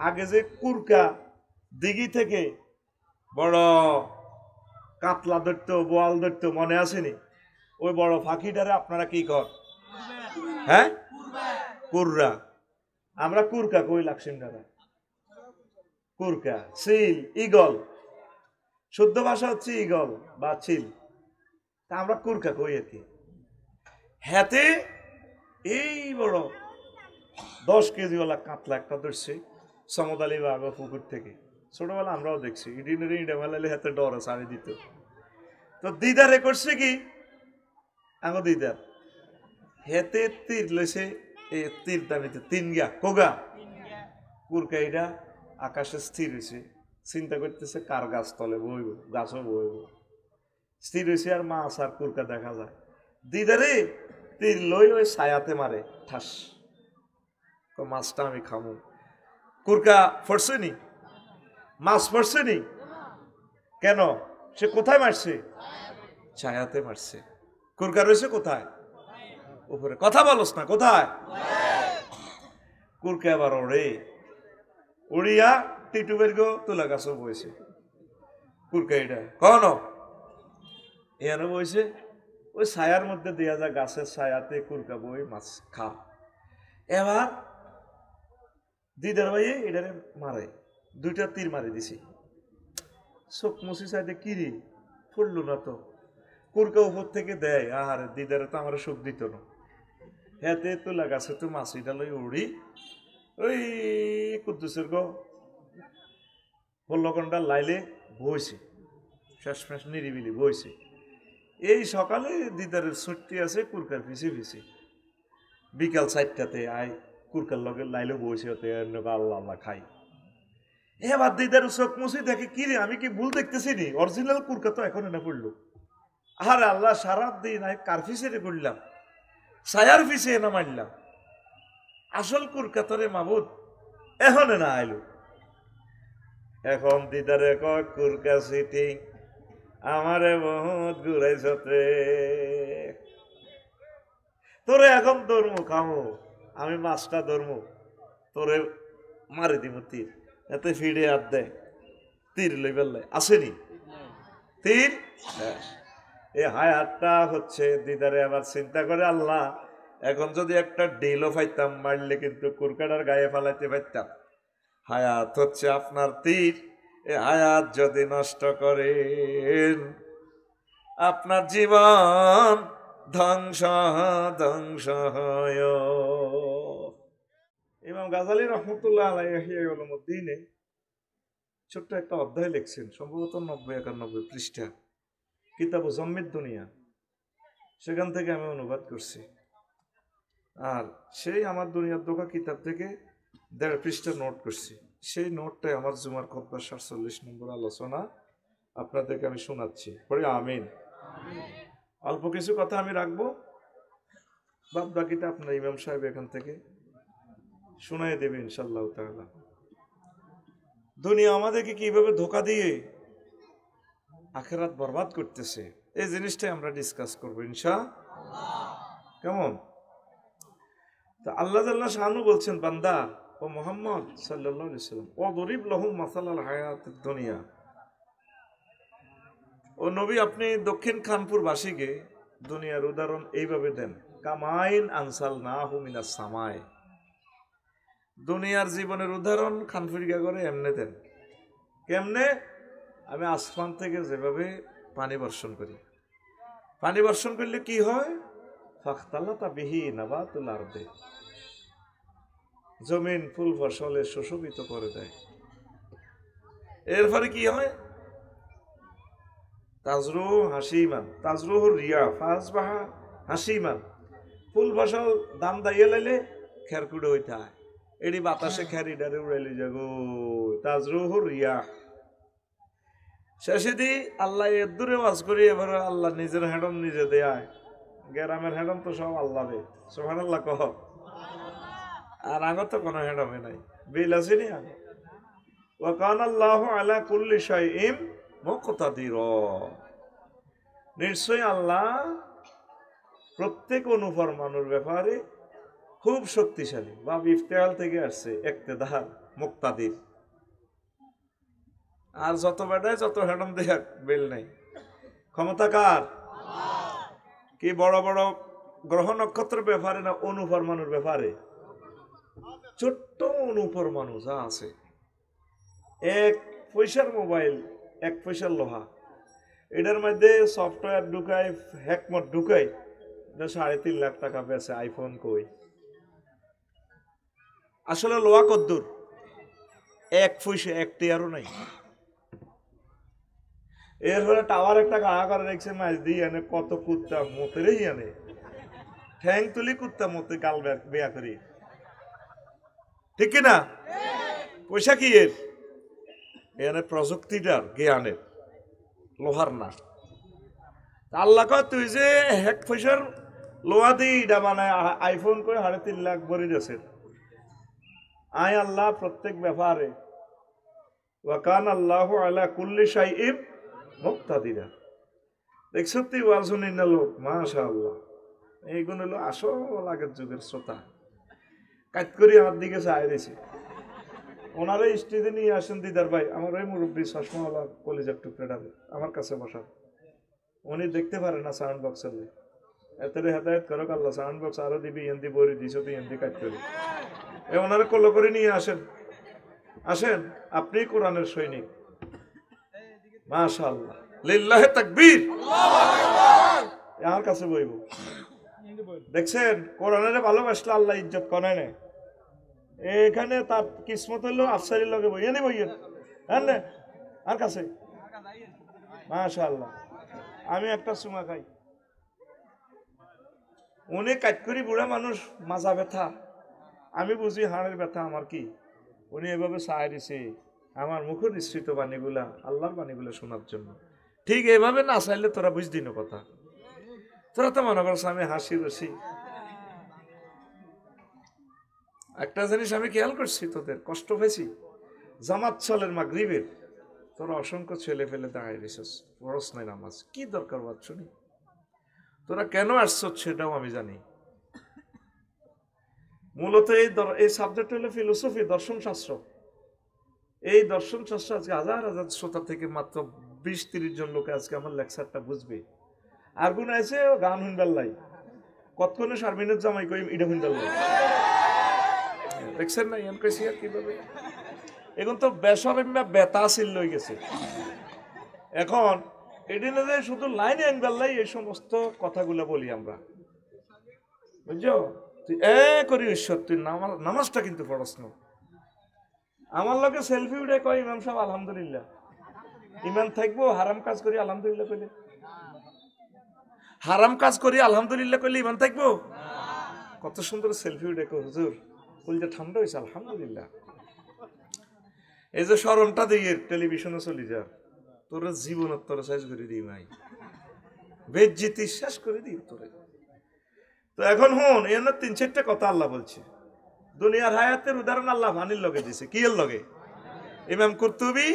আগে যে কুরকা দিঘি থেকে বড় কাতলা ধরতো, বোয়াল ধরতো, মনে আসেনি? ওই বড় ফাঁকিটারে আপনারা কি কর? হ্যাঁ, কুররা। আমরা কুরকা কই লাকসিন্ডারা, কুরকা, সিল, ইগল। শুদ্ধ ভাষা হচ্ছে ইগল বা চিল, তা আমরা কুরকা কই আর কি। হাতে এই বড় 10 কেজিওয়ালা কাতলা একটা ধরছে সমদালি বাবা পুকুর থেকে। ছোটবেলা আমরাও দেখছি, ইডিনের ইডে মেলালে হাতে ডর সারি দিত। তো দিদারে করছে কি, আঙ্গ দিদার হেতে তীর লইছে, এই তীর দামিতে 3 গা কোগা কুরকাইটা আকাশে স্থির হয়েছে, চিন্তা করতেছে কার গাছ তলে বইব, গাছও বইব, স্থির হয়েছে। আর মাছ আর কুরকা দেখা যায়। দিদারে তীর লই ওই ছায়াতে মারে ঠাস, মাছটা আমি খামু। কুরকা ফরছে নি, মাছ পড়ছে নি, কেন? সে কোথায় মারছে? ছায়াতে মারছে। কুরকা রয়েছে কোথায়? উপরে। কথা বলস না, কোথায়? কুরকা আবার ওড়ে, উড়িয়া টিটুবের গো তুলা গাছও বইছে। কুরকা এটা কন এখানে বইছে, ওই ছায়ার মধ্যে দেয়া যায়, গাছের ছায়াতে কুরকা বই মাছ খা। এবার দিদার ভাই এটারে মারে, 2টা তীর মারি দিছি। চোখ মুছি চাইতে কিরি ফুলল না তো, কুরকা উপর থেকে দেয়। আর দিদারে তো আমার সুখ দিত না। হাতে তুলা গাছে তো মাছিটা লই উড়ি ওই কুদ্দুসের গো 16 ঘন্টা লাইলে বইছে, শেষমেশ নিরিবিলি বইছে। এই সকালে দিদারের ছুটি আছে কুরকার পিছে পিছে, বিকাল 4টাতে আয় কুরকার লগে লাইলে বইছে, ওতে আল্লাহ আল্লাহ খাই। এবার দিদার চোখ মুছি দেখে কি রে, আমি কি ভুল দেখতেছি নি? অরিজিনাল কুরকা তো এখন এনে পড়লো। আর আল্লাহ সারা দিন কার পিছে রে করলাম, ছায়ার পিছে এনে মারলাম, আসল কুরকা তোরে মাবুদ এখন না আইলো। এখন দিদারে কয় কুরকা সিটিং আমারে বহুত ঘুরাইছতে, তোরে এখন ধরমু খামু, আমি মাছটা ধরমু, তোরে মারি দিব তীর। এতে ফিরে হাত দেয়, তীর লই ফেললে আসেনি তীর। এই হায়াতটা হচ্ছে দিদারে আবার চিন্তা করে, আল্লাহ এখন যদি একটা ডিলও পাইতাম মারলে কিন্তু কুরকাটার গায়ে ফালাইতে পারতাম। হায়াত হচ্ছে আপনার তীর, এ হায়াত যদি নষ্ট করেন আপনার জীবন ধ্বংস ধ্বংস হয়। ইমাম গাজালী রহমতুল্লাহ আলাইহি উলুমুদ্দিনে ছোট্ট একটা অধ্যায় লিখছেন, সম্ভবত 90-91 পৃষ্ঠা, কিতাব জম্মিদ দুনিয়া। সেখান থেকে আমি অনুবাদ করছি। আর সেই আমার দুনিয়ার দোকা কিতাব থেকে 1.5 পৃষ্ঠা নোট করছি। সেই নোটটাই আমার জুমার খুতবার 47 নম্বর আলোচনা আপনাদেরকে আমি শোনাচ্ছি। পরে আমিন। অল্প কিছু কথা আমি রাখবো, বাদ বাকিটা আপনার ইমাম সাহেব এখান থেকে শোনাই দেবে ইনশাআল্লাহ তাআলা। দুনিয়া আমাদেরকে কিভাবে ধোকা দিয়ে আখিরাত বরবাদ করতেছে, এই জিনিসটাই আমরা ডিসকাস করবো ইনশাআল্লাহ। কেমন? তো আল্লাহ জাল্লা শানু বলছেন, বান্দা ও মুহাম্মদ সাল্লাল্লাহু আলাইহি ওয়াসাল্লাম ওয়াদরিব লাহুম মাসালাল হায়াতিদ দুনিয়া, ও নবী আপনি দক্ষিণ খানপুর বাসীকে দুনিয়ার উদাহরণ এইভাবে দেন, কামাইন আনসালনাহু মিনাস সামাই। দুনিয়ার জীবনের উদাহরণ খানপুরিকা করে এমনে দেন। কেমনে? আমি আসমান থেকে যেভাবে পানি বর্ষণ করি, পানি বর্ষণ করলে কি হয়? ফাখতালাতা বিহি নাবাতুল আরদি, জমিন ফুল ফসলে সুশোভিত করে দেয়। এরপরে কি হয়? তাজরুহু হাসিমান, তাজরুহু রিয়া ফাসবাহা হাসিমান, ফুল ফসল দাম দাইয়ে লাইলে খেরকুড়ে হইতে হয়, এটি বাতাসে খেরিডারে উড়াইলে যাগো, তাজরুহু রিয়া। শেষে দি আল্লাহ এর দূরে ওয়াজ করি, এবার আল্লাহ নিজের হেডম নিজে দেয়। গ্রামের হেডম তো সব আল্লাহ রে, সুবহানাল্লাহ কহ। আর আগত তো কোনো হেডমে নাই, বিল আসেনি আগে। ওয়া কানাল্লাহু আলা কুল্লি শাইইন মুকতাদির, নিশ্চয় আল্লাহ প্রত্যেক অনুফরমানোর ব্যাপারে খুব শক্তিশালী। বা ইফতেআল থেকে আসছে ইক্তেদার, মুক্তাদির। আর যত বেড়ায় যত হেডম দেখ বেল নাই, ক্ষমতা কার? কি বড় বড় গ্রহ নক্ষত্রের ব্যাপারে না অনুপরমাণুর ব্যাপারে? ছোট্ট অনুপরমাণু যা আছে, 1 পয়সার মোবাইল, 1 পয়সার লোহা, এটার মধ্যে সফটওয়্যার ঢুকায়, হ্যাকমত ঢুকায়, 3.5 লাখ টাকা বেচে। আইফোন কই? আসলে লোহা কদ্দুর? 1 পয়সা, 1 টিয়ারও নাই। এরপরে টাওয়ার একটা গাড়া করে রেখেছে, মাছ দিয়ে এনে কত কুত্তা মতেরই আনে, ঠ্যাং তুলি কুত্তা মতে গাল বেয়া করি, ঠিক কিনা? পয়সা কি এর? এনে প্রযুক্তিটার, জ্ঞানের, লোহার না। আল্লাহ কয় তুই যে 1 পয়সার লোহা দিই এটা মানে আইফোন করে 3.5 লাখ ভরি দিয়েছে। আয় আল্লাহ প্রত্যেক ব্যাপারে ওয়া কান আল্লাহু আলা কুল্লি শাইইন মুক্তাদিরা। দেখছো তুই ওয়াজ শুনিন না লোক, মাশাআল্লাহ, এইগুলো হলো আসল আগের যুগের শ্রোতা। কাজ করি আমার দিকে চাই দিয়েছে। ওনারা স্টেজে নিয়ে আসেন দিদার ভাই, আমার ওই মুরব্বী চশমাওয়ালা কলিজার টুকরাটা আমার কাছে বসান। উনি দেখতে পারে না সাউন্ড বক্সের, এত হেদায়ত করো আল্লাহ, সাউন্ড বক্স আরো দিবি, এন্দি বরি দিছ তুই এন্দি কাজ করি। ওনারা কল করে নিয়ে আসেন, আসেন, আপনি কোরআনের সৈনিক, মাশাআল্লাহ, লিল্লাহি তাকবীর, আমার কাছে বইব। দেখছেন কোরআনের ভালোবাসলে আল্লাহ ইজ্জত করে না। এখানে তার কিসমত হলো আফসারির লগে বইয়ে নি বইয়েন, হ্যাঁ না, আর কাছে মাশাআল্লাহ। আমি একটা চুমা খাই, উনি কাজ করি, বুড়া মানুষ, মাজা ব্যথা, আমি বুঝি হাড়ের ব্যথা আমার কি। উনি এভাবে চাই দিছে আমার মুখের নিঃসৃত বাণীগুলা, আল্লাহর বাণীগুলা শোনার জন্য। ঠিক এভাবে না চাইলে তোরা বুঝদি না কথা, তোরা তো মনে করছ আমি হাসি রসি। একটা জিনিস আমি খেয়াল করছি, তোদের কষ্ট পেয়েছি, জামাত চলের মাগরিবের তোরা অসংখ্য ছেলে ফেলে দাঁড়াই দিছিস, পড়স নাই নামাজ, কি দরকার বাদ শুনি? তোরা কেন আসছ সেটাও আমি জানি। মূলত এই সাবজেক্ট হলো ফিলোসফি, দর্শন শাস্ত্র। এই দর্শন শাস্ত্র আজকে হাজার হাজার শ্রোতা থেকে মাত্র 20-30 জন লোকে আজকে আমার লেকচারটা বুঝবে। আর গুণ আছে গান হুনবেল্লাই, কতক্ষণে শারমিনের জামাই কই ইডা হুনবেল্লাই, দেখছেন না এম কেসি আর কিভাবে? এখন তো বেসরম্যা বেতা আসিল লই গেছে। এখন এদিনে যে শুধু লাইনে আনবেল্লাই এই সমস্ত কথাগুলো বলি আমরা, বুঝছো? তুই করি ঈশ্বর, তুই নামাজটা কিন্তু পড়স না। আমার লোকে সেলফি উঠে কয় ইমাম সাহেব আলহামদুলিল্লাহ, ইমাম থাকবো হারাম কাজ করি আলহামদুলিল্লাহ কইলে, হারাম কাজ করি আলহামদুলিল্লাহ কইলে ইমান থাকবো? কত সুন্দর সেলফি উঠে কো হুজুর কইলে ঠান্ডা হয়েছে আলহামদুলিল্লাহ। এই যে স্মরণটা দিয়ে টেলিভিশনে চলি যা, তোর জীবন তোর শেষ করে দিই নাই, বেজ্জিতি শেষ করে দিই তোরে। তো এখন হন এর 3-4টা কথা আল্লাহ বলছে। দুনিয়ার হায়াতের উদাহরণ আল্লাহ পানির লগে দিছে, কি এর লগে? ইমাম কুরতুবী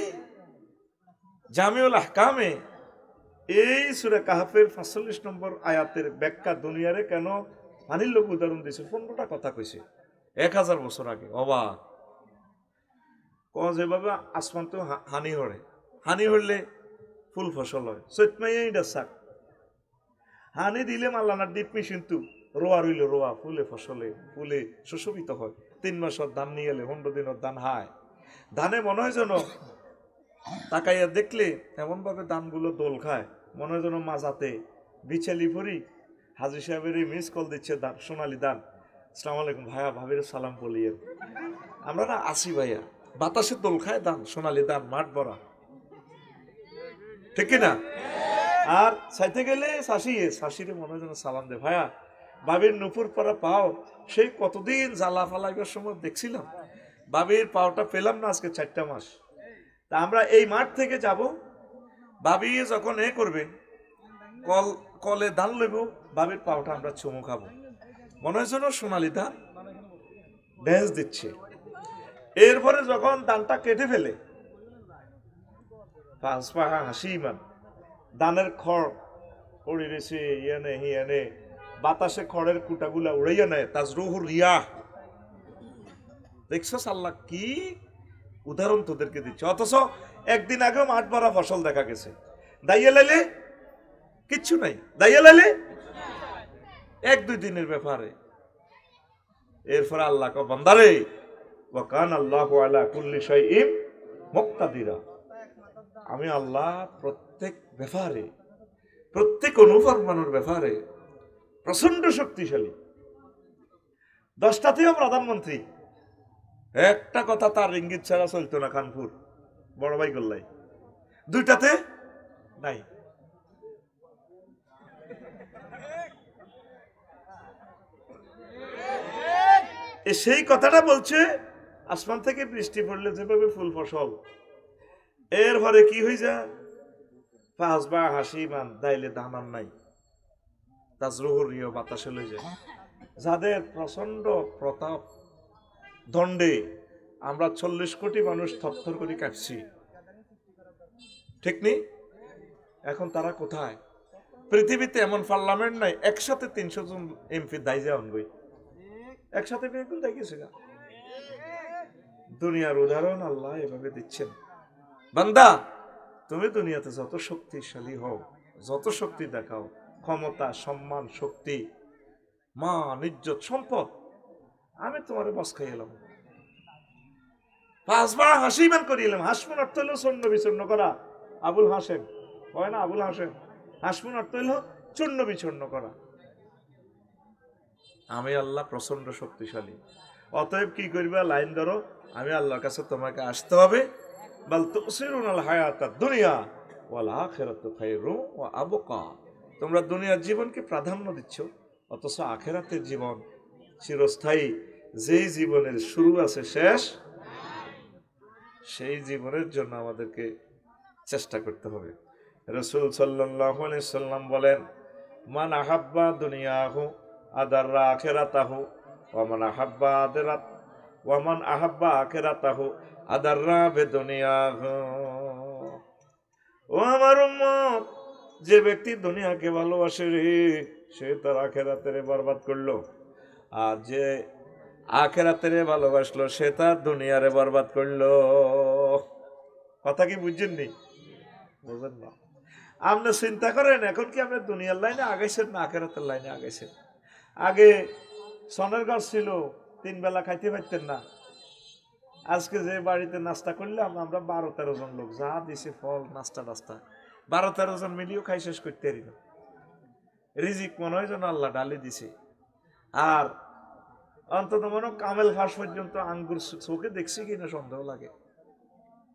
জামিউল আহকামে এই সূরা কাহফের 45 নম্বর আয়াতের ব্যাখ্যা দুনিয়ারে কেন পানির লগে উদাহরণ দিছে, 15টা কথা কইছে 1000 বছর আগে। অবাক যেভাবে আসমান তো হানি হরে, হানি হরলে ফুল ফসল হয়, চৈতমাইয়া শাক হানি দিলে মাল্লানার ডিপ মেশিন তু রোয়া রইল, রোয়া ফুলে ফসলে ফুলে সুশোভিত হয়। 3 মাসের ধান নিয়ে এলে 15 দিনের ধান হায়, ধানে মনে হয় যেন তাকাইয়া দেখলে এমন ভাবে ধানগুলো দোল খায়, মনে হয় যেন মাজাতে বিছালি ভরি হাজি সাহেবের মিস কল দিচ্ছে সোনালি ধান, আসসালামু আলাইকুম ভাইয়া ভাবির সালাম বলিয়ে। আমরা না আসি ভাইয়া, বাতাসে দোল খায় ধান, সোনালি ধান মাঠ ভরা, ঠিক কিনা? আর চাইতে গেলে শাশিরে মনে হয় যেন সালাম দে, ভাইয়া বাবির নুপুর পরা পাও সেই কতদিন জ্বালা ফালাইবার সময় দেখছিলাম, বাবির পাওটা পেলাম না আজকে 4টা মাস। তা আমরা এই মাঠ থেকে যাব, বাবি যখন করবে কলে ধান লইব, বাবির পাওটা আমরা চুমু খাবো, মনে হয় যেন সোনালি ধান ড্যান্স দিচ্ছে। এরপরে যখন ধানটা কেটে ফেলে, 5 পাহা হাসি ইমান, ধানের খড় পড়ে রয়েছে ইয়ানে হিয়ানে, বাতাসে খড়ের কুটাগুলা উড়াইয়া নেয়, তাজরুহুর রিয়াহ। দেখছো আল্লাহ কি উদাহরণ তোদেরকে দিচ্ছে। অথচ একদিন আগেও মাঠ ভরা ফসল দেখা গেছে, দাইয়া লাইলে কিচ্ছু নাই, দাইয়া লাইলে 1-2 দিনের ব্যাপারে। এরপরে আল্লাহ কয় বান্দারে ওয়া কান আল্লাহু আলা কুল্লি শাইইন মুক্তাদিরা, আমি আল্লাহ প্রত্যেক ব্যাপারে, প্রত্যেক অনুফরমানোর ব্যাপারে প্রচন্ড শক্তিশালী। 10টাতেও প্রধানমন্ত্রী, একটা কথা তার ইঙ্গিত ছাড়া চলতো না খানপুর বড় ভাই গোল্লাই, 2টাতে নাই। সেই কথাটা বলছে আসমান থেকে বৃষ্টি পড়লে যেভাবে ফুল ফসল, এরপরে কি হয়ে যায়, পাঁচবা হাসি মান দাইলে দামান নাই, তাজরুহরিও বাতাসে লই যায়। যাদের প্রচন্ড প্রতাপ দণ্ডে আমরা 40 কোটি মানুষ থরথর করে কাঁপছি, ঠিক নেই? এখন তারা কোথায়? পৃথিবীতে এমন পার্লামেন্ট নাই একসাথে 300 জন এমপি দায় যায় অনবই, একসাথে বেগুন দায় গেছে না। দুনিয়ার উদাহরণ আল্লাহ এভাবে দিচ্ছেন, বান্দা তুমি দুনিয়াতে যত শক্তিশালী হও, যত শক্তি দেখাও, ক্ষমতা, সম্মান, শক্তি, মান, ইজ্জত, সম্পদ, আমি তোমার বস খাই এলাম, 5বার হাসি মান করিয়ে এলাম। হাসমুন অর্থ হইল চূর্ণ বিচূর্ণ করা, আবুল হাসেম হয় না, আবুল হাসেম, হাসমুন অর্থ হইল চূর্ণ বিচূর্ণ করা। আমি আল্লাহ প্রচন্ড শক্তিশালী। অতএব কি করবে, লাইন ধরো, আমি আল্লাহর কাছে তোমাকে আসতে হবে। বাল তুসিরুনাল হায়াতাদ দুনিয়া ওয়াল আখিরাতু খায়রুন ওয়া আবকা, তোমরা দুনিয়ার জীবনকে প্রাধান্য দিচ্ছ, অথচ আখিরাতের জীবন চিরস্থায়ী। যেই জীবনের শুরু আছে শেষ, সেই জীবনের জন্য আমাদেরকে চেষ্টা করতে হবে। রাসূল সাল্লাল্লাহু আলাইহি সাল্লাম বলেন, মান আহাব্বা দুনিয়াহু আদাররা আখিরাতাহু ওয়া মান আহাব্বা আখিরাত ওয়া মান আহাব্বা আখিরাতাহু আদাররা বিদুনিয়াহু। ও আমার উম্মত, যে ব্যক্তি দুনিয়াকে ভালোবাসে রে, সে তার আখিরাতের বরবাদ করলো, আর যে আখিরাতের ভালোবাসলো সে তার দুনিয়ারে বরবাদ করলো। কথা কি বুঝছেন নি? বুঝেন না? আপনি চিন্তা করেন, এখন কি আপনি দুনিয়ার লাইনে আগাইছেন না আখিরাতের লাইনে আগাইছেন? আগে সনের ঘর ছিল, 3 বেলা খাইতে পারতেন না। আজকে যে বাড়িতে নাস্তা করলাম আমরা 12-13 জন লোক, যা দিছে ফল নাস্তা 12-13 জন মিলিয়েও খাই শেষ করতে পারি না। রিজিক মনে হয় যেন আল্লাহ ডালি দিছে। আর অন্তত মনে কামেল ঘাস পর্যন্ত আঙ্গুর চোখে দেখছি কিনা সন্দেহ লাগে।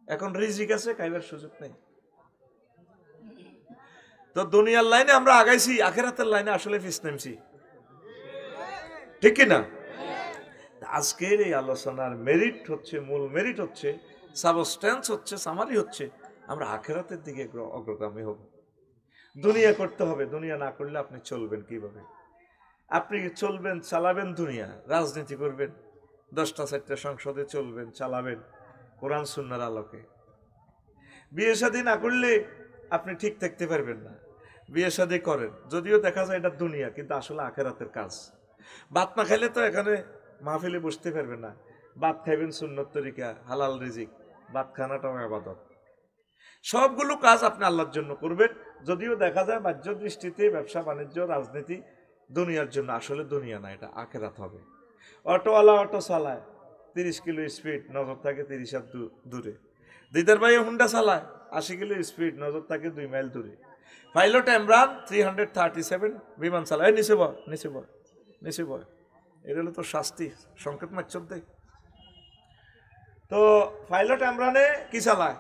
এখন রিজিক আছে, খাইবার সুযোগ নেই। তো দুনিয়ার লাইনে আমরা আগাইছি, আখিরাতের লাইনে আসলে পিছ নামছি, ঠিক কিনা? আজকের এই আলোচনার মেরিট হচ্ছে, মূল মেরিট হচ্ছে, সাবস্টেন্স হচ্ছে, সামারি হচ্ছে, আমরা আখিরাতের দিকে অগ্রগামী হব। দুনিয়া করতে হবে, দুনিয়া না করলে আপনি চলবেন কিভাবে? আপনি চলবেন, চালাবেন দুনিয়া, রাজনীতি করবেন, 10টা-4টা সংসদে চলবেন, চালাবেন কোরআন সুন্নাহর আলোকে। বিয়ে শাদী না করলে আপনি ঠিক থাকতে পারবেন না। বিয়ে শাদী করেন, যদিও দেখা যায় এটা দুনিয়া, কিন্তু আসলে আখিরাতের কাজ। ভাত না খাইলে তো এখানে মাহফিলে বসতে পারবেন না। ভাত খাইবেন সুন্নত তরিকা, হালাল রিজিক, ভাত খানাটাও ইবাদত। সবগুলো কাজ আপনি আল্লাহর জন্য করবেন। যদিও দেখা যায় বাহ্য দৃষ্টিতে ব্যবসা বাণিজ্য রাজনীতি দুনিয়ার জন্য, আসলে দুনিয়া না, এটা আখিরাত হবে। অটোওয়ালা অটো চালায় 30 কিলো স্পিড, নজর থাকে 30 হাত দূরে। দিদার ভাই হুন্ডা চালায় 80 কিলো স্পিড, নজর থাকে 2 মাইল দূরে। পাইলট ইমরান 337 বিমান চালায়, নিচে বয়, নিচে বয়, নিচে বয়। এটা হলো তো শাস্তি, সংকেত মাচ্ছর দেয়। তো পাইলট ইমরানে কি চালায়?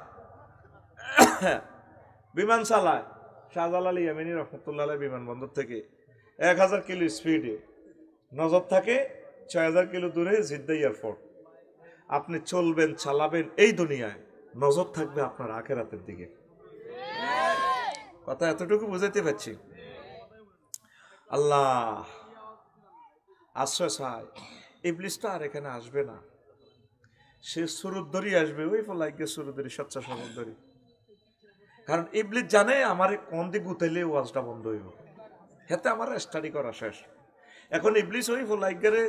বিমান চালায় শাহজালাল ইয়ামিনী রহমতুল্লাহ বিমানবন্দর থেকে 1000 কিলো স্পিডে, নজর থাকে 6000 কিলো দূরে জিদ্দা এয়ারপোর্ট। আপনি চলবেন, চালাবেন এই দুনিয়ায়, নজর থাকবে আপনার আখিরাতের দিকে। কথা এতটুকু বুঝাইতে পারছি? আল্লাহ আশ্রয় চায়, ইবলিসটা আর এখানে আসবে না। সে সুরুদ্ধরি আসবে, ওই ফলাইকে সুরুদ্ধরি, স্বেচ্ছাসেবকধরি। কারণ ইবলিস জানে আমারে কোন দিক গুতাইলে ওয়াজটা বন্ধ হইব, হেতে আমার স্টাডি করা শেষ। এখন ইবলিস ওই ফলাইকারে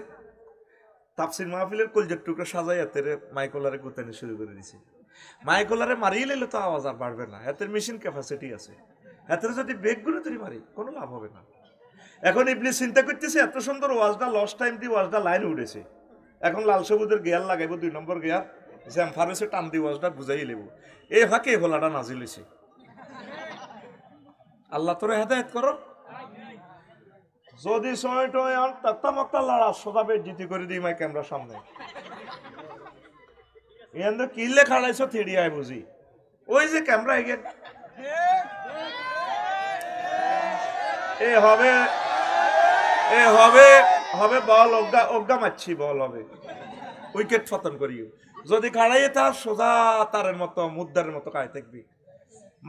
তাফসির মাহফিলের কলজের টুকরো সাজাই এতের মাইকোলারে গুতানি শুরু করে দিছে। মাইকোলারে মারিয়ে নিলে তো আওয়াজ আর বাড়বে না, এতের মেশিন ক্যাপাসিটি আছে। এতের যদি বেগগুলো তৈরি মারি কোনো লাভ হবে না। এখন ইবলিস চিন্তা করতেছে এত সুন্দর ওয়াজটা লস টাইম দিয়ে ওয়াজটা লাইন উঠেছে, এখন লাল সবুজের গিয়ার লাগাইব 2 নম্বর গিয়ার, জ্যাম্পার হয়েছে টান দিয়ে ওয়াজটা বুঝাই লেব। এই ফাঁকে হোলাটা নাজিল হয়েছে। আল্লাহ তোরে হেদায়েত করো। যদি সময় লড়া সোজা জিতি করে দিই মাই ক্যামেরার সামনে কিনলে খাড়াইছো থিড়ি আয় বুঝি ওই যে ক্যামেরা এগিয়ে হবে বল অজ্ঞা মারছি বল হবে উইকেট পতন করিও। যদি খাড়াইয়ে তার সোজা তারের মতো মুদ্রার মতো কায় থাকবি।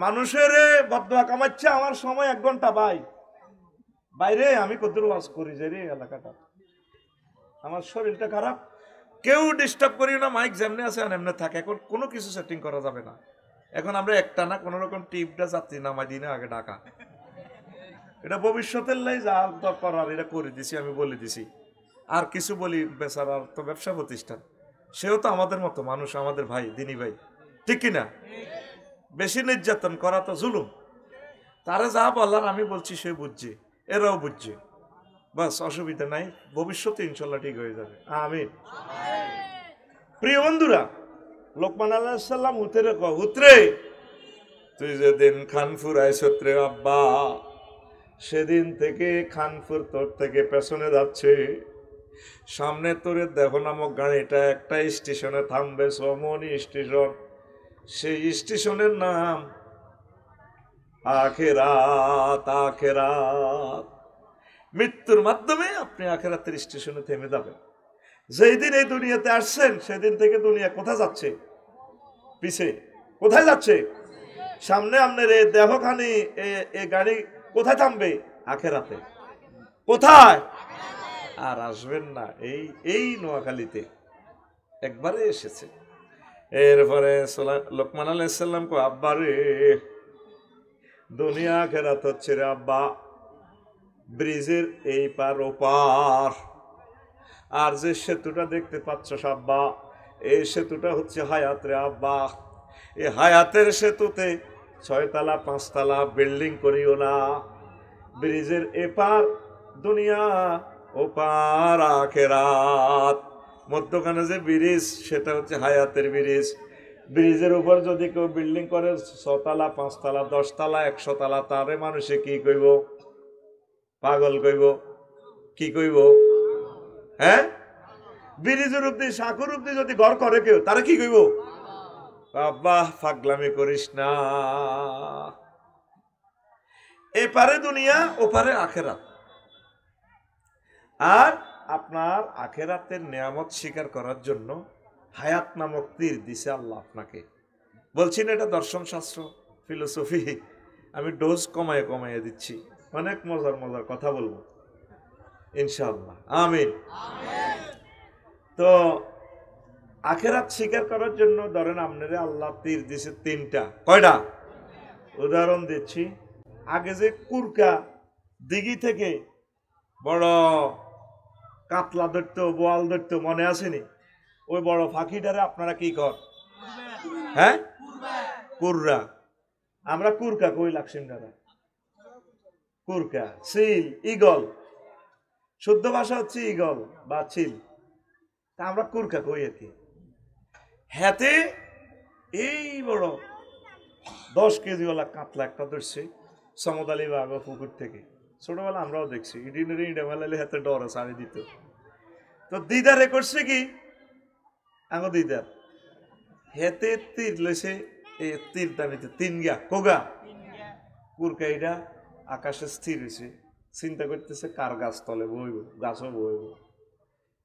মানুষের বদয়া কামাচ্ছে আমার সময় 1 ঘন্টা ভাই বাইরে আমি কদ্দুর ওয়াজ করি যে রে এলাকাটা আমার শরীরটা খারাপ, কেউ ডিস্টার্ব করিও না। মাইক যেমনি আছে এমনি থাকে, এখন কোনো কিছু সেটিং করা যাবে না। এখন আমরা একটা না কোনো রকম টিপটা যাত্রী নামাই দিই না আগে ডাকা, এটা ভবিষ্যতের লাই যা দরকার আর এটা করে দিছি আমি বলে দিছি। আর কিছু বলি বেচারার তো ব্যবসা প্রতিষ্ঠান, সেও তো আমাদের মতো মানুষ, আমাদের ভাই দিনী ভাই, ঠিক কিনা? বেশি নির্যাতন করা তো জুলুম। তারা যা বলার আমি বলছি সে বুঝছে, এরাও বুঝছে, বাস অসুবিধা নাই, ভবিষ্যতে ইনশাল্লাহ ঠিক হয়ে যাবে। আমিন। প্রিয় বন্ধুরা, লোকমান আলাইহিস সালাম হুতরে হুতরে তুই যেদিন খানপুর আইছত রে আব্বা, সেদিন থেকে খানপুর তোর থেকে পেছনে যাচ্ছে, সামনে তোরে দেখো নামক গাড়িটা একটা স্টেশনে থামবে, সমনি স্টেশন। সেই স্টেশনের নাম আখেরাত। আখেরাত মৃত্যুর মাধ্যমে আপনি আখেরাতের স্টেশনে থেমে যাবেন। যেই দিন এই দুনিয়াতে আসছেন সেদিন থেকে দুনিয়া কোথায় যাচ্ছে? পিছে। কোথায় যাচ্ছে? সামনে আপনার এই দেহখানি এই গাড়ি কোথায় থামবে? আখেরাতে। কোথায়? আর আসবেন না এই নোয়াখালীতে একবারে এসেছে। এরপরে লোকমান আলাইহিস সালাম কো আব্বা রে, দুনিয়া আখেরাত হচ্ছে রে আব্বা ব্রিজের এই পার ও পার, আর যে সেতুটা দেখতে পাচ্ছ আব্বা, এই সেতুটা হচ্ছে হায়াত রে আব্বা। এই হায়াতের সেতুতে 6 তলা 5 তলা বিল্ডিং করিও না। ব্রিজের এপার দুনিয়া, ও পার আখেরাত। মধ্যখানে যে ব্রিজ সেটা হচ্ছে হায়াতের ব্রিজ। ব্রিজের উপর যদি কেউ বিল্ডিং করে 6 তলা 5 তলা 10 তলা 100 তলা, তারে মানুষে কি কইব? পাগল কইব। কি কইব? হ্যাঁ, ব্রিজের উপরে সাঁকুর উপরে যদি ঘর করে কেউ, তারা কি কইব? বাবা পাগলামি করিস না। এপারে দুনিয়া, ওপারে আখেরাত। আর আপনার আখেরাতের নিয়ামত স্বীকার করার জন্য হায়াত নামক তীর দিছে আল্লাহ আপনাকে। বলছি না এটা দর্শন শাস্ত্র, ফিলোসফি, আমি ডোজ কমায় কমায় দিচ্ছি, অনেক মজার মজার কথা বলবো ইনশাআল্লাহ। আমিন। তো আখেরাত স্বীকার করার জন্য ধরেন আপনারে আল্লাহ তীর দিছে 3টা। কয়টা? উদাহরণ দিচ্ছি। আগে যে কুরকা দিঘি থেকে বড় কাতলা ধরতো, বোয়াল ধরতো, মনে আসেনি? ওই বড় ফাঁকিটারে আপনারা কি কর? হ্যাঁ, কুররা। আমরা কুরকা কই লাগছেন দাদা, কুরকা, চিল, ইগল। শুদ্ধ ভাষা হচ্ছে ইগল বা চিল, তা আমরা কুরকা কই আর কি। হাতে এই বড় 10 কেজিওয়ালা কাতলা একটা ধরছে সমদালি বাগ পুকুর থেকে। ছোটবেলা আমরাও দেখছি, ইডিনে ইডা মেলালে হাতে ডরে ছাড়ি দিত। তো দিদারে করছে কি, আঙো দিদার হেতে তীর লইছে, এই তীর দানিতে 3 গা কোগা কুরকা, এটা আকাশে স্থির হয়েছে, চিন্তা করতেছে কার গাছ তলে বইব, গাছও বইব।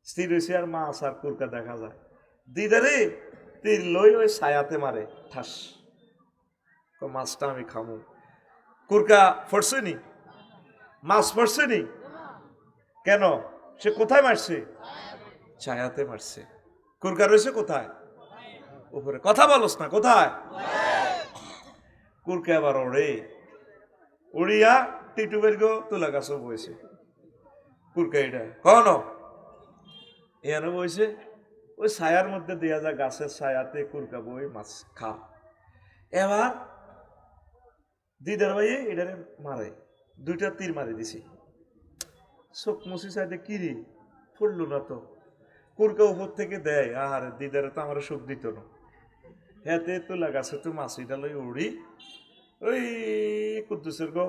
স্থির হয়েছে আর মাছ আর কুরকা দেখা যায়। দিদারে তীর লই ওই ছায়াতে মারে ঠাস, মাছটা আমি খামু। কুরকা ফরছেনি, মাছ পড়ছেনি কেন? সে কোথায় মারছে? ছায়াতে মারছে। কুরকা রয়েছে কোথায়? উপরে। কথা বলস না, কোথায়? কুরকা আবার ওড়ে, উড়িয়া টিটুবের গো তুলা গাছও বইছে। কুরকা এটা কন এখানে বইছে ওই ছায়ার মধ্যে দেয়া যায়, গাছের ছায়াতে কুরকা বই মাছ খা। এবার দিদার ভাই এটারে মারে, 2টা তীর মারি দিছি। চোখ মুছি চাইতে কিরি ফুললো না তো, কুরকা উপর থেকে দেয়। আর দিদারে তো আমার সুখ দিত না। হেতে তোলা গাছে তো মাছিটা লই উড়ি ওই কুদ্দুসের গো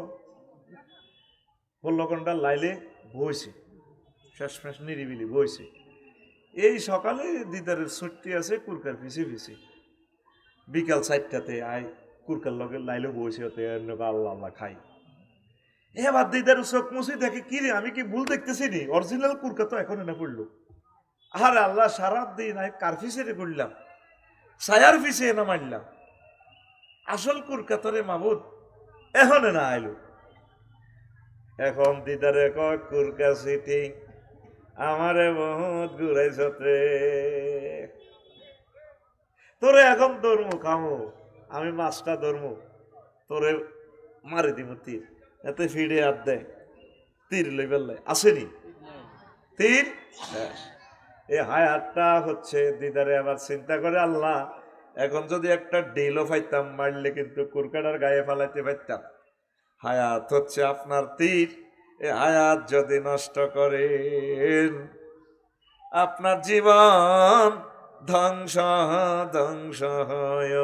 পল্লকন্ডা লাইলে বইছে, শেষমেশ নিরিবিলি বইছে। এই সকালে দিদারের ছুটি আছে কুরকার পিছিয়ে পিছিয়ে, বিকাল 4টাতে আয় কুরকার লগে লাইলে বইছে, ওতে আল্লাহ আল্লাহ খাই। এবার দিদার চোখ মুছি দেখে কি রে, আমি কি ভুল দেখতেছি নি? অরিজিনাল কুরকা তো এখন এনে পড়লো। আর আল্লাহ সারা দিন আমি কার পিছিয়ে করলাম, ছায়ার পিছিয়ে এনে মারলাম, আসল কুরকা তরে মাবুদ এখন না আইলো। এখন দিদারে কয় কুরকা সিটিং আমারে বহুত ঘুরাইছতে, তোরে এখন ধরমু খামু, আমি মাছটা ধরমু, তোরে মারি দিমু তীর। এতে ফিরে হাত দেয়, তীর লই বেললে আসেনি তীর। এই হায়াতটা হচ্ছে দিদারে আবার চিন্তা করে, আল্লাহ এখন যদি একটা ডিলও পাইতাম মারলে কিন্তু কুরকাটার গায়ে ফালাইতে পারতাম। হায়াত হচ্ছে আপনার তীর, এই হায়াত যদি নষ্ট করেন আপনার জীবন ধ্বংস ধ্বংস হয়।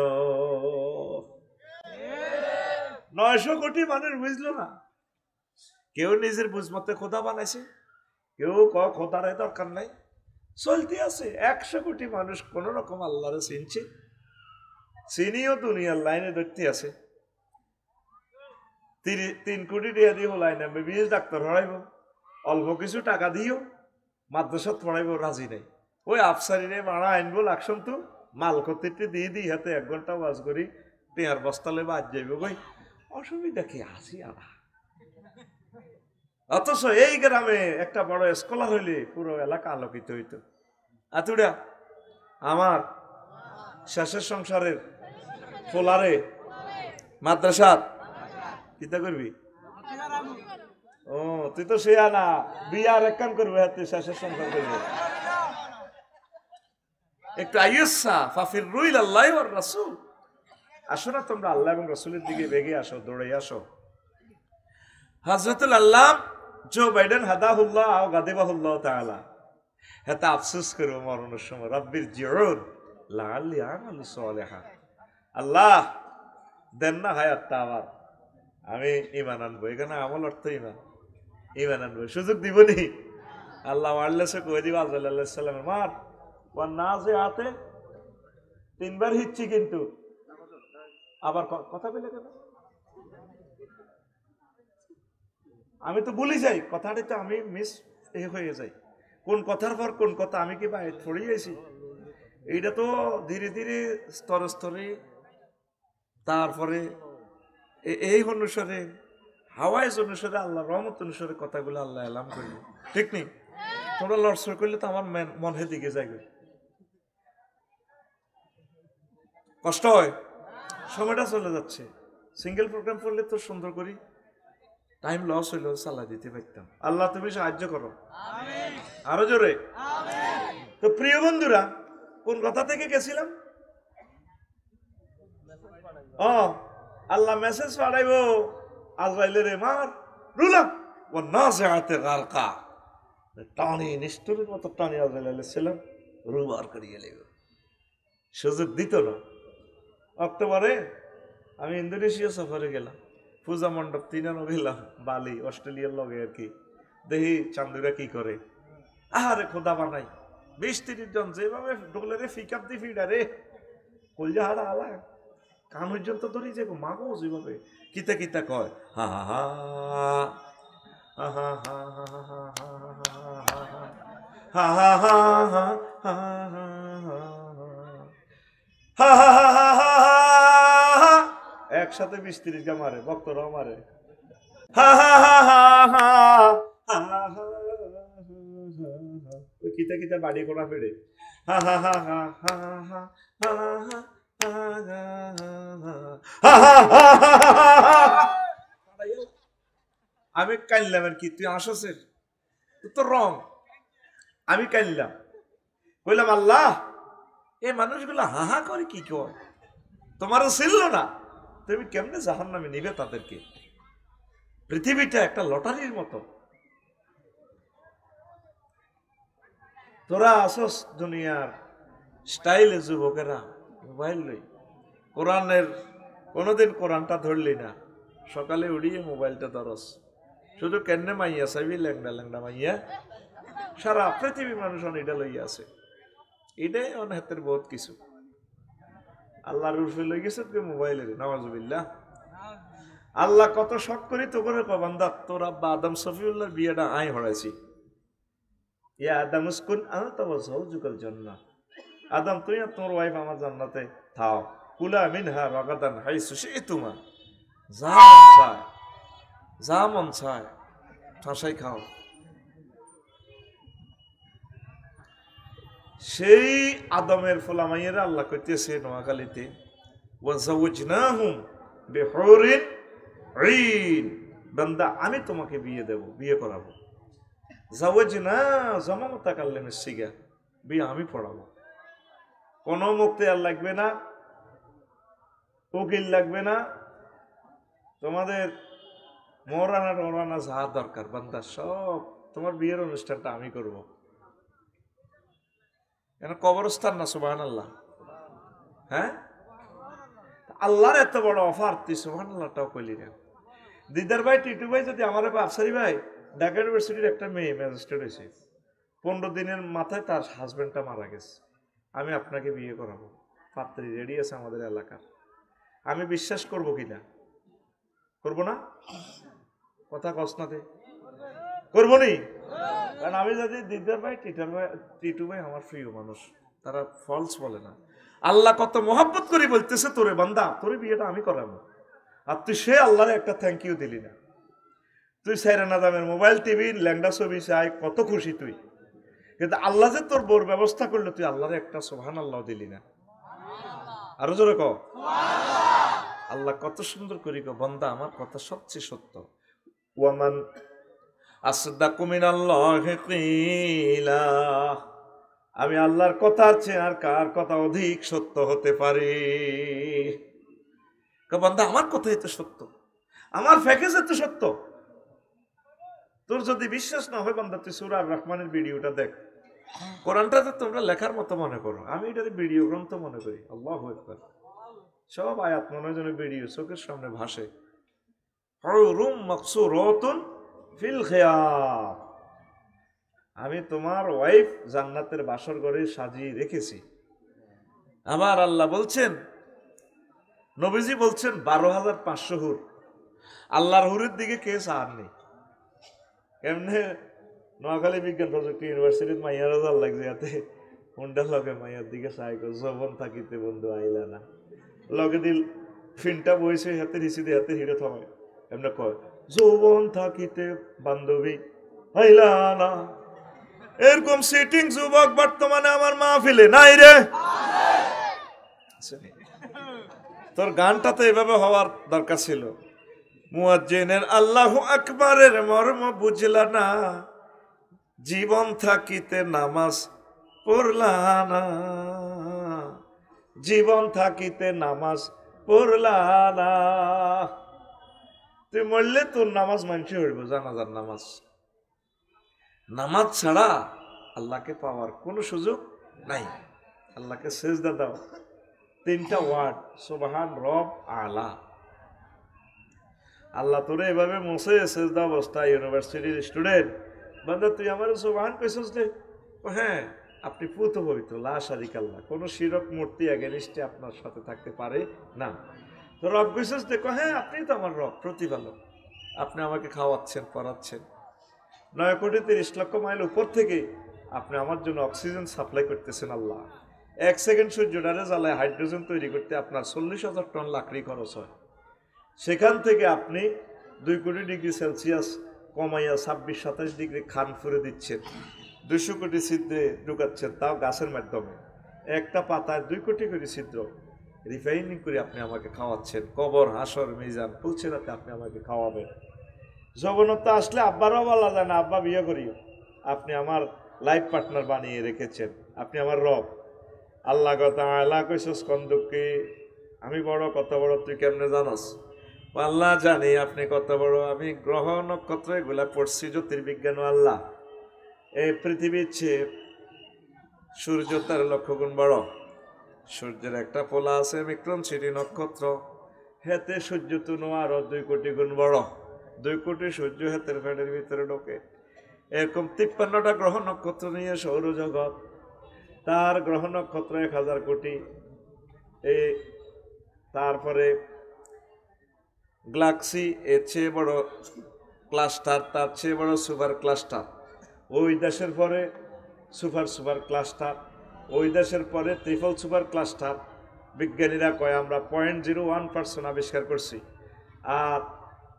900 কোটি মানুষ বুঝলো না, কেউ নিজের বুঝমতে খোদা বানাইছে, কেউ খোদার দরকার নাই, চলতে আছে। 100 কোটি মানুষ কোন রকম আল্লাহরে চিনছে, চিনিও দুনিয়ার লাইনে ধরতে আছে। 3 কোটি টাকা দিয়ে লাইনে এমবিবিএস ডাক্তার পড়াইব, অল্প কিছু টাকা দিও মাদ্রাসাত পড়াইব, রাজি নাই। ওই আফসারিনে মারা আনবো লাকসম তো মাল কর্তৃত্ব দিয়ে দিই, হাতে 1 ঘন্টা ওয়াজ করি, পেয়ার বস্তালে বাদ যাইব, কই অসুবিধা কি আসি আলা। অথচ এই গ্রামে একটা বড় স্কলার হইলে পুরো এলাকা আলোকিত হইত। আতুড়া আমার শেষের সংসারের ফোলারে মাদ্রাসা কিতা করবি? ও তুই তো সে না বিয়ার একখান করবে, হাতে শেষের সংসার করবে। একটু আইসা ফাফির রুইল আল্লাহ ওয়ার রাসূল, আসো না তোমরা আল্লাহ এবং রাসূলের দিকে বেগে আসো, দৌড়ে আসো। হযরতুল আল্লাহ জো বাইডেন হাদাহুল্লাহ আও গাদিবাহুল্লাহ তাআলা হেতা আফসোস করে মরণের সময়, রব্বির জিউন লাআল্লি আমালু সালিহা, আল্লাহ দেন না হায়াতটা আবার, আমি ঈমান আনবো। এখানে আমল অর্থ ঈমান আনবো, সুযোগ দিবনি আল্লাহ। মারলেছে কই দিব আজরাইল আলাইহিস সালামের মার ওয়ান নাজে হাতে 3বার হিচ্ছি, কিন্তু আবার কথা বলে কেন আমি তো ভুলে যাই, কথাটা তো আমি মিস হয়ে যাই, কোন কথার পর কোন কথা আমি কি বাইরে ছড়িয়েছি। এইটা তো ধীরে ধীরে স্তরে স্তরে, তারপরে এই অনুসারে হাওয়াইজ অনুসারে আল্লাহ রহমত অনুসারে কথাগুলো আল্লাহ এলাম করবে, ঠিক নেই? তোমরা লড়সড় করলে তো আমার মনের দিকে যাবে, কষ্ট হয়, সময়টা চলে যাচ্ছে। সিঙ্গেল প্রোগ্রাম করলে তো সুন্দর করি টাইম লস হইলেও চালাই দিতে পারতাম। আল্লাহ তুমি সাহায্য করো, আরো জোরে। তো প্রিয় বন্ধুরা, কোন কথা থেকে গেছিলাম? আল্লাহ মেসেজ পাঠাইব আজরাইলের মার রুলাম ও নাজিআতে গারকা, টানি নিষ্ঠুরের মতো টানি আজরাইল আলাইহিস সালাম রুবার করিয়ে লেব। সুযোগ দিত না। অক্টোবরে আমি ইন্দোনেশিয়া সফরে গেলাম, পূজা মণ্ডপ 3 গেলাম, বালি অস্ট্রেলিয়ার লগে আর কি, দেখি চান্দুরা কি করে। আরে খোদা বানাই 20-30 জন যেভাবে ডোলেরে পিকআপ দি ফিডারে কলজা হারা আলা কান পর্যন্ত ধরি যে মাগো যেভাবে কিতা কিতা কয়, হা হা হা হা হা হা হা হা হা হা, একসাথে 20-30 গা মারে, ভক্তরাও মারে। হা হা হা হা হা, কিতা কিতা বাড়ি করা ফেরে, হা হা হা হা হা হা হা হা। আমি কাইলাম আর কি, তুই আসছেন তো রং, আমি কাইলাম বললাম আল্লাহ এই মানুষগুলো হাহা করে কি কর, তোমারও ছিল না, তুমি কেমনে জাহান্নামে নিবে তাদেরকে? পৃথিবীটা একটা লটারির মতো। তোরা আসস দুনিয়ার স্টাইলে যুবকেরা, মোবাইল লই, কোরআনের কোনোদিন কোরআনটা ধরলি না, সকালে উড়িয়ে মোবাইলটা ধরস, শুধু কেন্নে মাইয়া চাইবি ল্যাংডা ল্যাংডা মাইয়া, সারা পৃথিবী মানুষ এটা লইয়া আছে। এটাই অনেকের বহুত কিছু আল্লাহর রূপে লই গেছে মোবাইলের, নাওয়াজুবিল্লাহ। আল্লাহ কত শখ করি তো করে বান্দা, তোর আব্বা আদম সফিউল্লাহর বিয়েটা আই হড়াইছি। ইয়া আদম উসকুন আনতা ওয়া যাওজুকাল জান্নাহ, আদম তুই আর তোর ওয়াইফ আমার জান্নাতে থাও, কুলা মিনহা রাগাদান হাইসু শি'তুমা, যা মন চায় যা মন চায় ঠাসাই খাও। সেই আদমের ফোলামাইয়েরা আল্লাহ কইতেছে নোয়াখালীতে, ওয়া যাওয়াজনাহুম বিহুরিন ঈন, বান্দা আমি তোমাকে বিয়ে দেব, বিয়ে করাবো। যাওয়াজনা জমা মুতাকাল্লিমের সিগা, বিয়ে আমি পড়াবো। কোনো মুক্তিয়ার লাগবে না, উকিল লাগবে না, তোমাদের মৌলানা যা দরকার বান্দা সব, তোমার বিয়ের অনুষ্ঠানটা আমি করব। কেন কবরস্থান না, সুবহানাল্লাহ। হ্যাঁ, আল্লাহর এত বড় অফার, তুই সুবহানাল্লাহটাও কইলি না। দিদার ভাই টিটু ভাই যদি আমার আফসারি ভাই ঢাকা ইউনিভার্সিটির একটা মেয়ে ম্যাজিস্ট্রেট হয়েছে, 15 দিনের মাথায় তার হাজবেন্ডটা মারা গেছে, আমি আপনাকে বিয়ে করাবো, পাত্রী রেডি আছে আমাদের এলাকার। আমি বিশ্বাস করবো কিনা? করবো না? কথা কসনাতে করবো নি? কারণ আমি যদি দিদার ভাই টিটু ভাই আমার প্রিয় মানুষ, তারা ফলস বলে না। আল্লাহ কত মহব্বত করে বলতেছে, তোরে বান্দা তোর বিয়েটা আমি করাবো, আর তুই সে আল্লাহরে একটা থ্যাংক ইউ দিলি না। তুই সাইরানা দামের মোবাইল টিভি ল্যাংডা ছবি চাই, কত খুশি তুই, কিন্তু আল্লাহ যে তোর বোর ব্যবস্থা করলো, তুই আল্লাহরে একটা সুবহানাল্লাহ দিলি না। আরো জোরে কও আল্লাহ কত সুন্দর করি গো, বান্দা আমার কথা সবচেয়ে সত্য। ওয়ামান আসদাকু মিনাল্লাহি কিলা, আমি আল্লাহর কথার চেয়ে আর কার কথা অধিক সত্য হতে পারে? বান্দা আমার কথাই তো সত্য, আমার প্যাকেজ তো সত্য। তোর যদি বিশ্বাস না হয় বান্দা, তুই সূরা আর রহমানের ভিডিওটা দেখ। কোরআনটা তো তোমরা লেখার মতো মনে করো, আমি এটার ভিডিও গ্রন্থ মনে করি। আল্লাহু আকবার, সব আয়াত মনে হয় যেন ভিডিও চোখের সামনে ভাসে। হুরুম মাকসুরাতুন ফিল খিয়াম, আমি তোমার ওয়াইফ জান্নাতের বাসর ঘরে সাজিয়ে রেখেছি। আবার আল্লাহ বলছেন, নবীজি বলছেন 12,500 হুর। আল্লাহর হুরের দিকে কে চাননি? এমনি নোয়াখালী বিজ্ঞান প্রযুক্তি ইউনিভার্সিটির মাইয়ারা জাল লাগছে, যাতে হুন্ডা লগে মাইয়ার দিকে সাইকো, যৌবন থাকিতে বন্ধু আইলা না, লগে দিল ফিনটা বইছে হাতে রিসিদে হাতে হিড়ে থামায়, এমনি কয় যৌবন থাকিতে বান্ধবী আইলা না। এরকম সিটিং যুবক বর্তমানে আমার মাহফিলে নাই রে। তোর গানটা তো এভাবে হওয়ার দরকার ছিল। মুয়াজ্জিনের আল্লাহু আকবারের মর্ম বুঝলা না, জীবন থাকিতে নামাজ পড়লা না, জীবন থাকিতে নামাজ পড়লা না। তুই মরলে তোর নামাজ মানছি হইব, জানাজার নামাজ। নামাজ ছাড়া আল্লাহকে পাওয়ার কোনো সুযোগ নাই। আল্লাহকে সেজদা দাও, 3টা ওয়ার্ড, সুবহান রব আলা। আল্লাহ তোরে এভাবে মুছে সেজদা অবস্থায়, ইউনিভার্সিটির স্টুডেন্ট বান্দা তুই আমার সুবহান কইছস রে? হ্যাঁ, আপনি পুত পবিত্র, লা শারিকা আল্লাহ, কোন শিরক মূর্তি এগেনিস্টে আপনার সাথে থাকতে পারে না। তো রব কইছস, দেখো হ্যাঁ আপনি তো আমার রব, প্রতিপালক, আপনি আমাকে খাওয়াচ্ছেন, পড়াচ্ছেন, 9,30,00,000 মাইল উপর থেকে আপনি আমার জন্য অক্সিজেন সাপ্লাই করতেছেন। আল্লাহ 1 সেকেন্ড সূর্যটারে জ্বালায় হাইড্রোজেন তৈরি করতে আপনার 40,000 টন লাকড়ি খরচ হয়। সেখান থেকে আপনি 2 কোটি ডিগ্রি সেলসিয়াস কমাইয়া 26-27 ডিগ্রি খান ফুরে দিচ্ছেন, 200 কোটি ছিদ্রে ঢুকাচ্ছেন, তাও গাছের মাধ্যমে। একটা পাতায় 2 কোটি করে ছিদ্র রিফাইনিং করে আপনি আমাকে খাওয়াচ্ছেন। কবর, হাসর, মিজান পৌঁছে রাতে আপনি আমাকে খাওয়াবেন। যৌবনত্ব আসলে আব্বারও বলা যায় না আব্বা বিয়ে করিও, আপনি আমার লাইফ পার্টনার বানিয়ে রেখেছেন। আপনি আমার রব। আল্লাহ কথা আল্লাহ কইছস কন্দুককে আমি বড়, কত বড় তুই কেমনে জানাস? আল্লাহ জানি আপনি কত বড়। আমি গ্রহ নক্ষত্র এগুলা পড়ছি, জ্যোতির্বিজ্ঞান। আল্লাহ এই পৃথিবীর চেয়ে সূর্য তার লক্ষ গুণ বড়। সূর্যের একটা পোলা আছে বিক্রমশিরী নক্ষত্র, হেতে সূর্য তুনো আরো 2 কোটি গুণ বড়। 2 কোটি সূর্য হেতের ফ্যানের ভিতরে ঢোকে। এরকম 53টা গ্রহ নক্ষত্র নিয়ে সৌরজগৎ। তার গ্রহ নক্ষত্র 1000 কোটি। এই তারপরে গ্যালাক্সি, এর চেয়ে বড় ক্লাস্টার, তার চেয়ে বড় সুপার ক্লাস্টার। ওই দেশের পরে সুপার ক্লাস্টার, ওই দেশের পরে ট্রিপল সুপার ক্লাস্টার। বিজ্ঞানীরা কয় আমরা 0.01% আবিষ্কার করছি, আর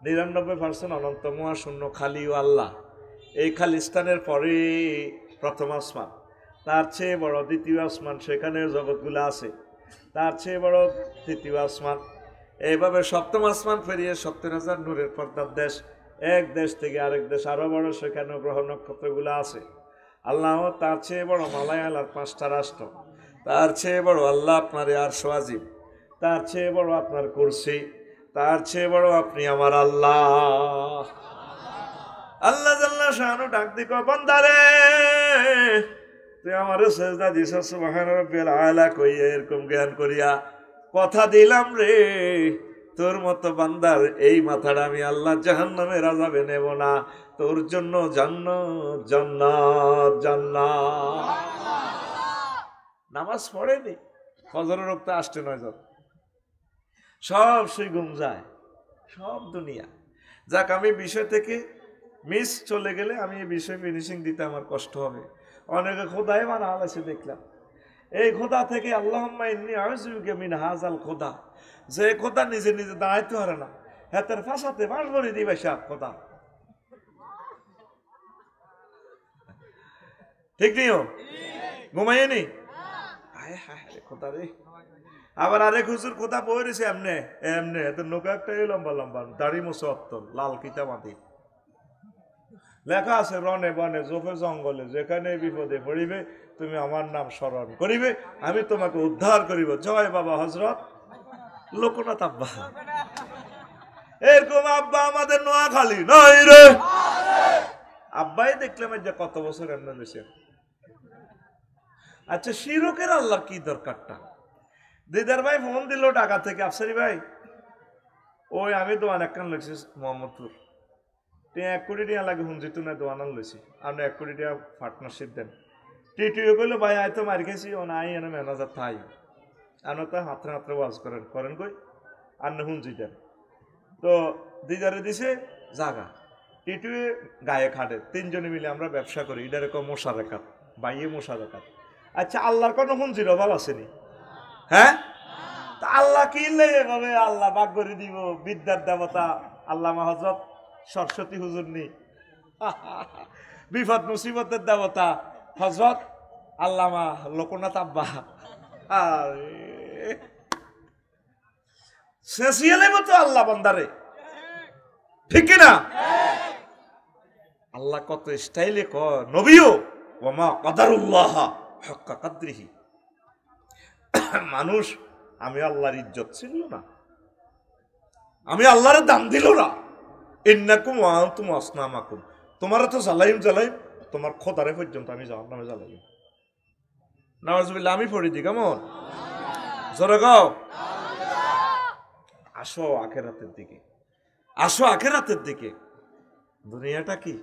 99% অনন্ত মহাশূন্য খালি ও আল্লাহ। এই খালি স্থানের পরে প্রথম আসমান, তার চেয়ে বড় দ্বিতীয় আসমান, সেখানে জগৎগুলো আছে। তার চেয়ে বড় তৃতীয় আসমান। এইভাবে সপ্তম আসমান পেরিয়ে 70,000 নূরের পর্দার দেশ। এক দেশ থেকে আরেক দেশ আরো বড়, সেখানে গ্রহ নক্ষত্রগুলো আছে। আল্লাহ তার চেয়ে বড় মালায়ালার 5টা রাষ্ট্র। তার চেয়ে বড় আল্লাহ আপনার আরশ আজিম। তার চেয়ে বড় আপনার কুরসি। তার চেয়ে বড় আপনি আমার আল্লাহ। আল্লাহ জাল্লা শানু ডাক দি কয় বান্দারে তুই আমারে সেজদা দিছস সুবহান রাব্বিল আলা কইয়া, এরকম জ্ঞান করিয়া কথা দিলাম রে তোর মতো বান্দার এই মাথাটা আমি আল্লাহ জাহান্নামের আযাবে নেব না। তোর জন্য জান্নাত জান্নাত জান্নাত। নামাজ পড়েনি, ফজরের রক্ত 8-9 জন, সব সেই ঘুম যায়, সব দুনিয়া। যাক, আমি বিষয় থেকে মিস চলে গেলে আমি এই বিষয় ফিনিশিং দিতে আমার কষ্ট হবে। অনেকে খোদাই মানা আলাইছে দেখলাম। এই খোদা থেকে আল্লাহুম্মা ইন্নী আউযুবিকা মিন হাযাল খোদা, যে খোদা নিজে নিজে দাঁড়াইতে পারে না, হাতের ফাঁসাতে বাঁশ ভরে দিবে সব খোদা। ঠিক নিও ঘুমাইনি হায় হায় খোদা রে। আবার আরেক হুজুর খোদা বই রয়েছে এমনে এমনে, এত নৌকা একটাই লম্বা লম্বা, দাড়ি মোছো অত্তর, লাল কিতাবাদি লেখা আছে, রনে বনে জোফে জঙ্গলে যেখানে বিপদে পড়িবে তুমি আমার নাম স্মরণ করিবে, আমি তোমাকে উদ্ধার করিব। জয় বাবা হযরত লোকনাথ আব্বা। এরকম আব্বা আমাদের নোয়াখালী নাই রে। আব্বাই দেখলাম যে কত বছর এমন হয়েছে। আচ্ছা, শিরকের আল্লাহর কি দরকারটা? দিদার ভাই ফোন দিল ঢাকা থেকে, আফসারি ভাই ওই আমি দোয়ান একখান লইছি মোহাম্মদপুর, 1 কোটি টাকা লাগে হুঞ্জিত না দোয়ান লইছি, আপনি 1 কোটি টাকা পার্টনারশিপ দেন। টিটিও কইলো ভাই আয় তো মার খেয়েছি, ও নাই এনে ম্যানেজার থাই আনো তো হাতে হাতে ওয়াজ করেন করেন কই আন্নে হুঞ্জি দেন। তো দিদারে দিছে জাগা, টিটুয়ে গায়ে খাটে, 3 জনে মিলে আমরা ব্যবসা করি। এটা এরকম মশা রেখাত বাইয়ে মশা রেখাত। আচ্ছা, আল্লাহর কোনো হুঞ্জির অভাব আসেনি? হ্যাঁ, তা আল্লাহ কিনলে এভাবে আল্লাহ বাগ করে দিব। বিদ্যার দেবতা আল্লামা হযরত সরস্বতী হুজুর নি, বিপদ মুসিবতের দেবতা হযরত আল্লামা লোকনাথ আব্বা। আরে শেষিয়ালের মতো আল্লাহ বান্দারে, ঠিক না? আল্লাহ কত স্টাইলে কয়, নবীও ওমা কাদারুল্লাহ হাক্কা কাদরিহি। মানুষ আমি আল্লাহর ইজ্জত ছিল না, আমি আল্লাহর দাম দিল না। ইন্নাকুম ওয়া আনতুম আসনামাকুম, তোমার তো জ্বালাইম জ্বালাইম, তোমার খোদারে পর্যন্ত আমি জাহান্নামে জ্বালাইম। নাউজুবিল্লাহ। আমি পড়ি দি কেমন জোরে গাও। আসো আখেরাতের দিকে, আসো আখেরাতের দিকে। দুনিয়াটা কি